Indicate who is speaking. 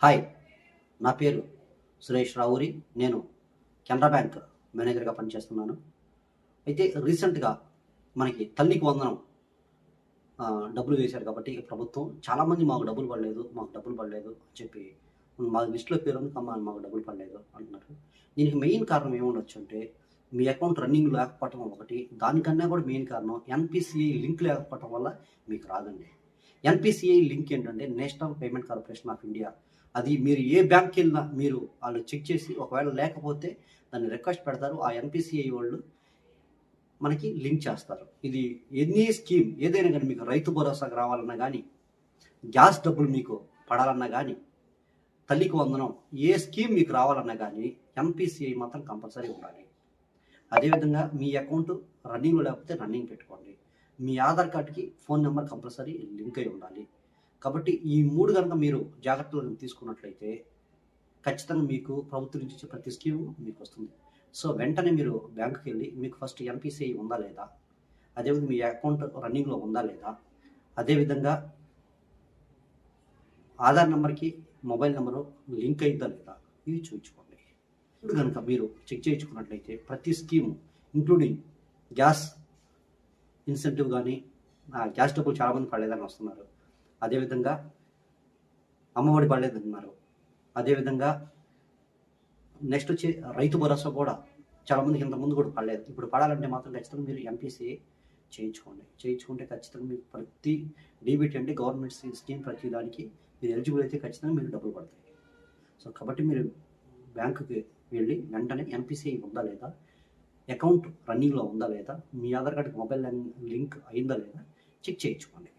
Speaker 1: Hi, నా పేరు సురేష్ రావురి. నేను కెనరా బ్యాంక్ మేనేజర్గా పనిచేస్తున్నాను. అయితే రీసెంట్గా మనకి తల్లికి వందనం డబ్బులు వేశారు కాబట్టి ప్రభుత్వం చాలామంది మాకు డబ్బులు పడలేదు అని చెప్పి మా లిస్టులో పేరు ఉంది కమ్మా మాకు డబ్బులు పడలేదు అంటున్నారు. దీనికి మెయిన్ కారణం ఏముండొచ్చు అంటే మీ అకౌంట్ రన్నింగ్ లేకపోవటం ఒకటి, దానికన్నా కూడా మెయిన్ కారణం ఎన్పిసిఐ లింక్ లేకపోవటం వల్ల మీకు రాదండి. ఎన్పిసిఐ లింక్ ఏంటంటే national payment corporation of India. అది మీరు ఏ బ్యాంక్కి వెళ్ళినా మీరు వాళ్ళు చెక్ చేసి ఒకవేళ లేకపోతే దాన్ని రిక్వెస్ట్ పెడతారు. ఆ ఎన్పిసిఐ వాళ్ళు మనకి లింక్ చేస్తారు. ఇది ఎనీ స్కీమ్ ఏదైనా కానీ, మీకు రైతు భరోసాకు రావాలన్నా కానీ, గ్యాస్ డబ్బులు మీకు పడాలన్నా కానీ, తల్లికి వందనం ఏ స్కీమ్ మీకు రావాలన్నా కానీ ఎన్పిసిఐ మాత్రం కంపల్సరీ ఉండాలి. అదేవిధంగా మీ అకౌంట్ రన్నింగ్లో లేకపోతే రన్నింగ్ పెట్టుకోండి. మీ ఆధార్ కార్డుకి ఫోన్ నెంబర్ కంపల్సరీ లింక్ అయి ఉండాలి. కాబట్టి ఈ 3 కనుక మీరు జాగ్రత్తలు తీసుకున్నట్లయితే ఖచ్చితంగా మీకు ప్రభుత్వం నుంచి ఇచ్చే ప్రతి స్కీము మీకు వస్తుంది. సో వెంటనే మీరు బ్యాంకుకి వెళ్ళి మీకు ఫస్ట్ ఎన్పిసిఐ ఉందా లేదా, అదేవిధంగా మీ అకౌంట్ రన్నింగ్లో ఉందా లేదా, అదేవిధంగా ఆధార్ నెంబర్కి మొబైల్ నెంబరు లింక్ అయిందా లేదా, ఇవి చూపించుకోండి. ఇప్పుడు కనుక మీరు చెక్ చేయించుకున్నట్లయితే ప్రతి స్కీము ఇంక్లూడింగ్ గ్యాస్ ఇన్సెంటివ్ కానీ, గ్యాస్ డబ్బులు చాలామంది పడలేదని వస్తున్నారు. అదేవిధంగా అమ్మఒడి పడలేదంటున్నారు. అదేవిధంగా నెక్స్ట్ వచ్చి రైతు భరోసా కూడా చాలామందికి ఇంతకుముందు కూడా పడలేదు. ఇప్పుడు పడాలంటే మాత్రం ఖచ్చితంగా మీరు ఎంపీసీఏ చేయించుకుంటే ఖచ్చితంగా మీకు ప్రతి డీబీటీ అంటే గవర్నమెంట్ స్కీమ్ ప్రతి దానికి మీరు ఎలిజిబుల్ అయితే ఖచ్చితంగా మీకు డబ్బులు పడతాయి. సో కాబట్టి మీరు బ్యాంకుకి వెళ్ళి వెంటనే ఎన్పిసిఐ ఉందా లేదా, అకౌంట్ రన్నింగ్లో ఉందా లేదా, మీ ఆధార్ కార్డుకి మొబైల్ లింక్ అయిందా లేదా చెక్ చేయించుకోండి.